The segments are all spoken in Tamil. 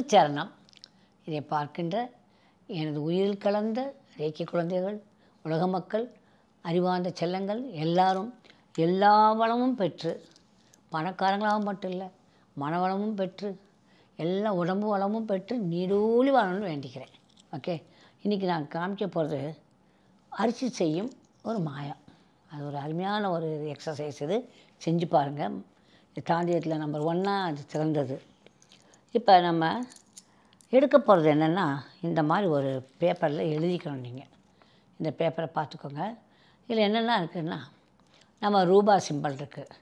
திருச்சரணம். இதை பார்க்கின்ற எனது உயிரில் கலந்த ரேக்கி குழந்தைகள், உலக மக்கள், அறிவார்ந்த செல்லங்கள் எல்லாரும் எல்லா வளமும் பெற்று, பணக்காரங்களாக மட்டும் இல்லை, மனவளமும் பெற்று, எல்லா உடம்பு வளமும் பெற்று நீடூழி வாழணும்னு வேண்டிக்கிறேன். ஓகே, இன்றைக்கி நான் காமிக்க போகிறது அரிசி செய்யும் ஒரு மாயம். அது ஒரு அருமையான ஒரு எக்ஸசைஸ். இது செஞ்சு பாருங்கள். தாந்தியத்தில் நம்பர் 1 அது சிறந்தது. இப்போ நம்ம எடுக்க போகிறது என்னென்னா, இந்த மாதிரி ஒரு பேப்பரில் எழுதிக்கணும். நீங்கள் இந்த பேப்பரை பார்த்துக்கோங்க. இதில் என்னென்ன இருக்குதுன்னா, நம்ம ரூபா சிம்பல் இருக்குது,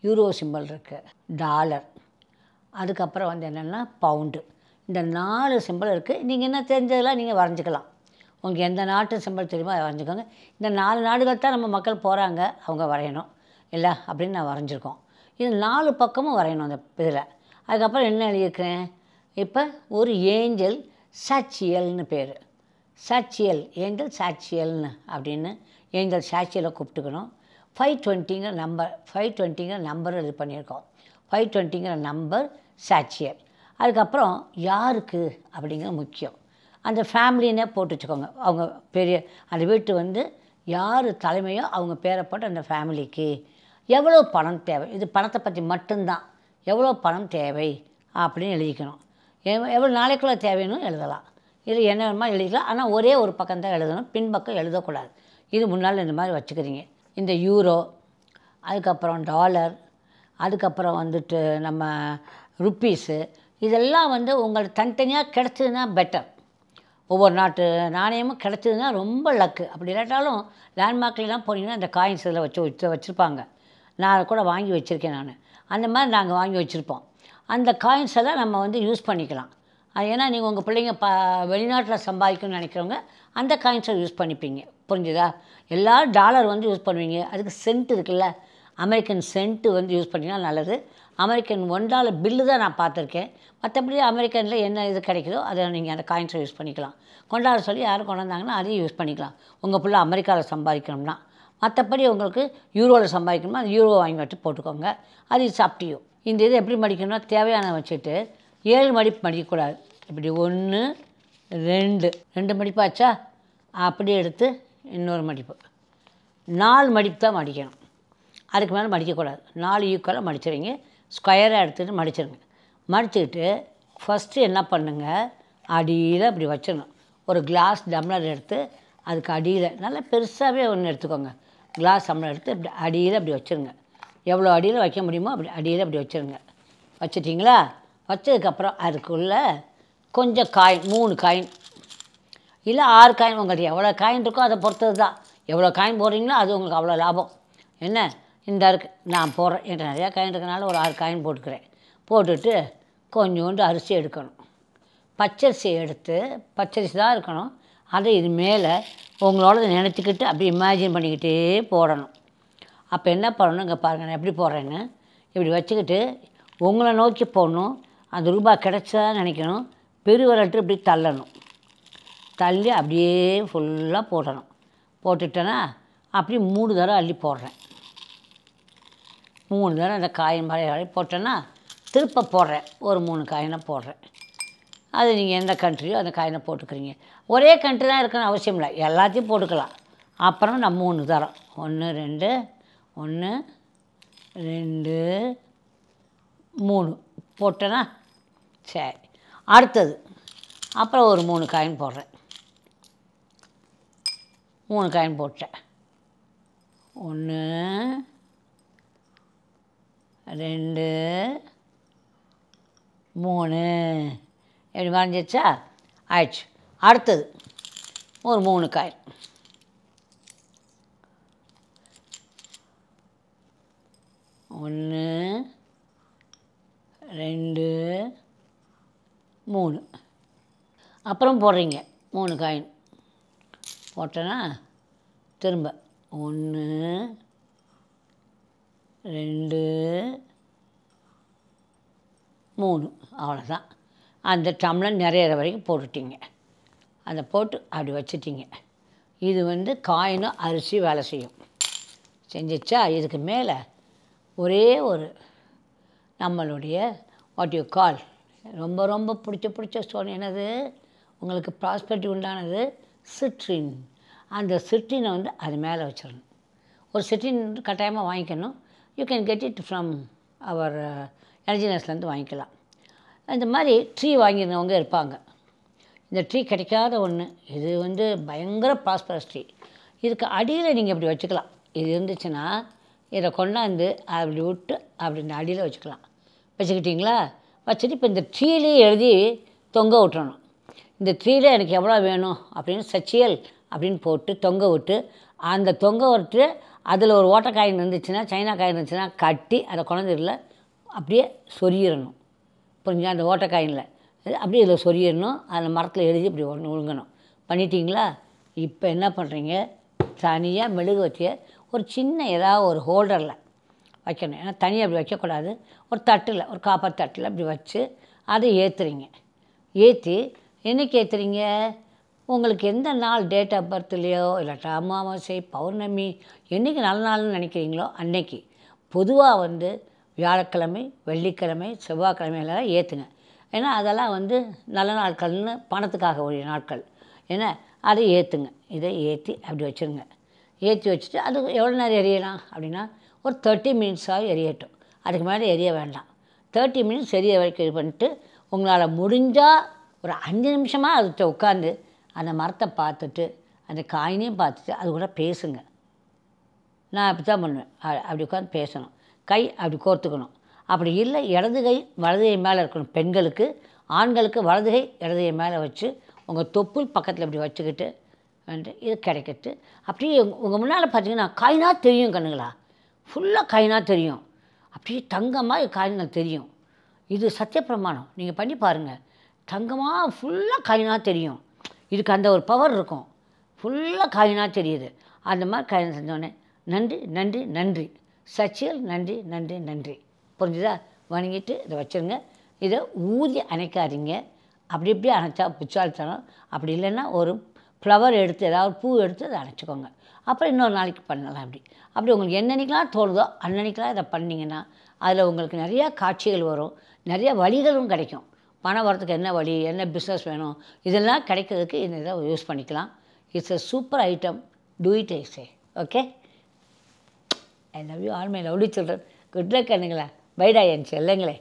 யூரோ சிம்பல் இருக்குது, டாலர், அதுக்கப்புறம் வந்து என்னென்னா பவுண்டு. இந்த 4 சிம்பல் இருக்குது. நீங்கள் என்ன தெரிஞ்சதெல்லாம் நீங்கள் வரைஞ்சிக்கலாம். உங்களுக்கு எந்த நாட்டு சிம்பல் தெரியுமோ அதை வரைஞ்சிக்கோங்க. இந்த 4 நாடுகள் தான் நம்ம மக்கள் போகிறாங்க, அவங்க வரையணும் இல்லை அப்படின்னு நான் வரைஞ்சிருக்கோம். இது 4 பக்கமும் வரையணும் அந்த இதில். அதுக்கப்புறம் என்ன எழுதியிருக்கிறேன், இப்போ ஒரு ஏஞ்சல் சாட்சியல்னு பேர். சாட்சியல், ஏஞ்சல் சாட்சியல்னு அப்படின்னு ஏஞ்சல் சாட்சியலை கூப்பிட்டுக்கணும். 520ங்கிற நம்பர், 520ங்கிற நம்பர் இது பண்ணியிருக்கோம். 520ங்கிற நம்பர் சாட்சியல். அதுக்கப்புறம் யாருக்கு அப்படிங்கிற முக்கியம். அந்த ஃபேமிலினே போட்டு வச்சுக்கோங்க. அவங்க பெரிய அந்த வீட்டு வந்து யார் தலைமையோ அவங்க பேரை போட்டு அந்த ஃபேமிலிக்கு எவ்வளோ பணம் தேவை, இது பணத்தை பற்றி மட்டும்தான், எவ்வளோ பணம் தேவை அப்படின்னு எழுதிக்கணும். எவ்வளோ நாளைக்குள்ளே தேவைன்னு எழுதலாம். இது என்ன வேணுமா எழுதிக்கலாம். ஆனால் ஒரே ஒரு பக்கம் தான் எழுதணும், பின்பக்கம் எழுதக்கூடாது. இது முன்னால் இந்த மாதிரி வச்சுக்கிறீங்க. இந்த யூரோ, அதுக்கப்புறம் டாலர், அதுக்கப்புறம் வந்துட்டு நம்ம ருப்பீஸு, இதெல்லாம் வந்து உங்களுக்கு தனித்தனியாக கிடச்சதுன்னா பெட்டர். ஒவ்வொரு நாட்டு நாணயமும் கிடச்சதுன்னா ரொம்ப லக்கு. அப்படி இல்லாட்டாலும் லேண்ட்மார்க்லாம் போனீங்கன்னா இந்த காயின்ஸ் இதில் வச்சுருப்பாங்க. நான் அதை கூட வாங்கி வச்சுருக்கேன். நான் அந்த மாதிரி நாங்கள் வாங்கி வச்சுருப்போம். அந்த காயின்ஸ் எல்லாம் நம்ம வந்து யூஸ் பண்ணிக்கலாம். அது ஏன்னா நீங்கள் உங்கள் பிள்ளைங்க வெளிநாட்டில் சம்பாதிக்கணும்னு நினைக்கிறவங்க அந்த காயின்ஸை யூஸ் பண்ணிப்பீங்க. புரிஞ்சுதா? எல்லோரும் டாலர் வந்து யூஸ் பண்ணுவீங்க. அதுக்கு சென்ட் இருக்குல்ல, அமெரிக்கன் சென்ட்டு வந்து யூஸ் பண்ணிங்கன்னா நல்லது. அமெரிக்கன் $1 பில்லு தான் நான் பார்த்துருக்கேன். மற்றபடி அமெரிக்கனில் என்ன இது கிடைக்குதோ அதை நீங்கள் அந்த காயின்ஸை யூஸ் பண்ணிக்கலாம். கொண்டாட சொல்லி யாரும் கொண்டாந்தாங்கன்னா அதையும் யூஸ் பண்ணிக்கலாம். உங்கள் பிள்ளை அமெரிக்காவில் சம்பாதிக்கணும்னா. மற்றபடி உங்களுக்கு யூரோவில் சம்பாதிக்கணும்னா அந்த யூரோ வாங்கி வச்சு போட்டுக்கோங்க. அது சாப்பிட்டியும். இந்த இது எப்படி மடிக்கணும்னா, தேவையான வச்சுட்டு 7 மடிப்பு மடிக்கக்கூடாது. இப்படி 1 2 மடிப்பாச்சா, அப்படியே எடுத்து இன்னொரு மடிப்பு 4 மடிப்பு தான் மடிக்கணும். அதுக்கு மேலே மடிக்கக்கூடாது. 4 ஈக்குவலாக மடிச்சிடுங்க. ஸ்கொயராக எடுத்துகிட்டு மடிச்சிடுங்க. மடிச்சுக்கிட்டு ஃபஸ்ட்டு என்ன பண்ணுங்கள், அடியில் அப்படி வச்சிடணும். ஒரு கிளாஸ் டம்ளர் எடுத்து அதுக்கு அடியில் நல்லா பெருசாகவே ஒன்று எடுத்துக்கோங்க. கிளாஸ் டம்ளர் எடுத்து இப்படி அடியில் அப்படி வச்சுருங்க. எவ்வளோ அடியில் வைக்க முடியுமோ அப்படி அடியில் அப்படி வச்சுருங்க. வச்சுட்டிங்களா? வச்சதுக்கப்புறம் அதுக்குள்ளே கொஞ்சம் காயின், 3 காயின் இல்லை 6 காயின், உங்களுக்கு எவ்வளோ காயின் இருக்கோ அதை பொறுத்தது தான். எவ்வளோ காயின் போடுறீங்களோ அது உங்களுக்கு அவ்வளோ லாபம். என்ன இந்த இருக்குது நான் போடுறேன், என்கிட்ட நிறையா காயின் இருக்கனால ஒரு 6 காயின் போட்டுக்கிறேன். போட்டுட்டு கொஞ்சோண்டு அரிசி எடுக்கணும். பச்சரிசி எடுத்து, பச்சரிசி தான் இருக்கணும். அதை இது மேலே உங்களோட நினச்சிக்கிட்டு அப்படி இமேஜின் பண்ணிக்கிட்டே போடணும். அப்போ என்ன பண்ணணும், இங்கே பாருங்கள் நான் எப்படி போடுறேன்னு. இப்படி வச்சுக்கிட்டு உங்களை நோக்கி போடணும். அந்த ரூபாய் கிடச்சா நினைக்கணும். பெருவிரட்டு இப்படி தள்ளணும். தள்ளி அப்படியே ஃபுல்லாக போடணும். போட்டுட்டேன்னா அப்படி 3 தடவை அள்ளி போடுறேன். 3 தடவை அந்த காயின் மாதிரி போட்டேன்னா திருப்ப போடுறேன். ஒரு 3 காயினை போடுறேன். அது நீங்கள் எந்த கண்ட்ரியோ அந்த காயினை போட்டுக்கிறீங்க. ஒரே கண்ட்ரி தான் இருக்கணும்னு அவசியம் இல்லை, எல்லாத்தையும் போட்டுக்கலாம். அப்புறம் நான் 3 தரம் 1 2 1 2 3 போட்டேன்னா சரி. அடுத்தது அப்புறம் ஒரு 3 காயின் போடுறேன். 3 காயின் போட்டேன். 1 2 3 எப்படி வரைஞ்சிச்சா? ஆயிடுச்சு. அடுத்தது ஒரு 3 காயின். 1 2 3 அப்புறம் போடுறீங்க 3 காயின். போட்டேன்னா திரும்ப 1 2 3 அவ்வளோதான். அந்த டம்ளர் நிறையிற வரைக்கும் போட்டுட்டிங்க. அதை போட்டு அப்படி வச்சுட்டிங்க. இது வந்து காயினும் அரிசி வேலை செய்யும். செஞ்சிச்சா? இதுக்கு மேலே ஒரே ஒரு நம்மளுடைய வாட் யூ கால் ரொம்ப ரொம்ப பிடிச்ச ஸ்டோன் என்னது, உங்களுக்கு ப்ராஸ்பெரிட்டி உண்டானது சிட்ரின். அந்த சிட்ரினை வந்து அது மேலே வச்சிடணும். ஒரு சிட்ரின் கட்டாயமாக வாங்கிக்கணும். You can get it from our எனர்ஜினஸ்லேருந்து வாங்கிக்கலாம். இந்த மாதிரி ட்ரீ வாங்கியிருந்தவங்க இருப்பாங்க. இந்த ட்ரீ கிடைக்காத ஒன்று, இது வந்து பயங்கர ப்ராஸ்பரஸ் ட்ரீ. இதுக்கு அடியில் நீங்கள் இப்படி வச்சுக்கலாம். இது இருந்துச்சுன்னா இதை கொண்டாந்து அப்படி விட்டு அப்படி இந்த அடியில் வச்சுக்கலாம். வச்சுக்கிட்டிங்களா? வச்சுட்டு இப்போ இந்த ட்ரீலே எழுதி தொங்க விட்டுறணும். இந்த ட்ரீயில் எனக்கு எவ்வளோ வேணும் அப்படின்னு சச்சியல் அப்படின்னு போட்டு தொங்க விட்டு, அந்த தொங்க விட்டு அதில் ஒரு ஓட்டைக்காயின் இருந்துச்சுன்னா, சைனா காயின் இருந்துச்சுன்னா கட்டி அதை கொண்டாந்துல அப்படியே சொருகிடணும். புரிஞ்சா? அந்த ஓட்டைக்காயினில் அப்படியே இதில் சொருகிடணும். அதில் மரத்தில் எழுதி இப்படி ஒன்று விழுங்கணும். பண்ணிட்டீங்களா? இப்போ என்ன பண்ணுறீங்க, தனியாக மெழுகுவர்த்தியை ஒரு சின்ன ஏதாவது ஒரு ஹோல்டரில் வைக்கணும். ஏன்னா தனியாக அப்படி வைக்கக்கூடாது. ஒரு தட்டில், ஒரு காப்பர் தட்டில் அப்படி வச்சு அதை ஏற்றுறீங்க. ஏற்றி என்றைக்கு ஏற்றுறீங்க, உங்களுக்கு எந்த நாள் டேட் ஆஃப் பர்த்லேயோ இல்லாட்டா அமாவாசை, பௌர்ணமி, என்றைக்கு நல்ல நாள்னு நினைக்கிறீங்களோ அன்னைக்கு. பொதுவாக வந்து வியாழக்கிழமை, வெள்ளிக்கிழமை, செவ்வாய்க்கிழமையெல்லாம் ஏற்றுங்க. ஏன்னா அதெல்லாம் வந்து நல்ல நாட்கள்னு பணத்துக்காக உரிய நாட்கள். ஏன்னா அதை ஏற்றுங்க. இதை ஏற்றி அப்படி வச்சுருங்க. ஏற்றி வச்சுட்டு அது எவ்வளோ நேரம் எரியலாம் அப்படின்னா ஒரு 30 மினிட்ஸாக எரியட்டும். அதுக்கு மேலே எரிய வேண்டாம். 30 மினிட்ஸ் எரிய வரைக்கும் இது பண்ணிட்டு, உங்களால் முடிஞ்சால் ஒரு 5 நிமிஷமாக அதுகிட்ட உட்காந்து அந்த மரத்தை பார்த்துட்டு அந்த காயினையும் பார்த்துட்டு அது கூட பேசுங்க. நான் அப்படி தான் பண்ணுவேன். அப்படி உட்காந்து பேசணும். கை அப்படி கோர்த்துக்கணும். அப்படி இல்லை இடது கை வலது கை மேலே இருக்கணும். பெண்களுக்கு, ஆண்களுக்கு வலது கை இடது கை மேலே வச்சு உங்கள் தொப்புள் பக்கத்தில் இப்படி வச்சுக்கிட்டு வந்து இது கிடைக்கட்டு. அப்படியே உங்கள் முன்னால் பார்த்தீங்கன்னா காயினாக தெரியும் கண்ணுங்களா, ஃபுல்லாக காயினாக தெரியும். அப்படியே தங்கமாக காயின்கள் தெரியும். இது சத்தியப்பிரமாணம். நீங்கள் பண்ணி பாருங்கள். தங்கமாக ஃபுல்லாக காயினாக தெரியும். இதுக்கு அந்த ஒரு பவர் இருக்கும். ஃபுல்லாக காயினாக தெரியுது. அந்த மாதிரி காயின் செஞ்சோடனே நன்றி நன்றி நன்றி சச்சியல் நன்றி நன்றி நன்றி. புரிஞ்சுதா? வணங்கிட்டு இதை வச்சுருங்க. இதை ஊதி அணைக்காதீங்க. அப்படி இப்படி அணைச்சா புச்சாலித்தனம். அப்படி இல்லைன்னா ஒரு ஃப்ளவர் எடுத்து ஏதாவது பூ எடுத்து அதை அணைச்சிக்கோங்க. அப்புறம் இன்னொரு நாளைக்கு பண்ணலாம். அப்படி உங்களுக்கு என்னன்னைக்கெலாம் தோணுதோ அன்னன்னைக்கெலாம் இதை பண்ணிங்கன்னா அதில் உங்களுக்கு நிறையா காட்சிகள் வரும். நிறையா வழிகளும் கிடைக்கும். பணம் வரத்துக்கு என்ன வழி, என்ன பிஸ்னஸ் வேணும், இதெல்லாம் கிடைக்கிறதுக்கு இந்த இதை யூஸ் பண்ணிக்கலாம். It's a super item. Do it I say. Okay, I love you all my lovely children. Good luck கண்ணுங்களா. பைடா என் செல்லுங்களே.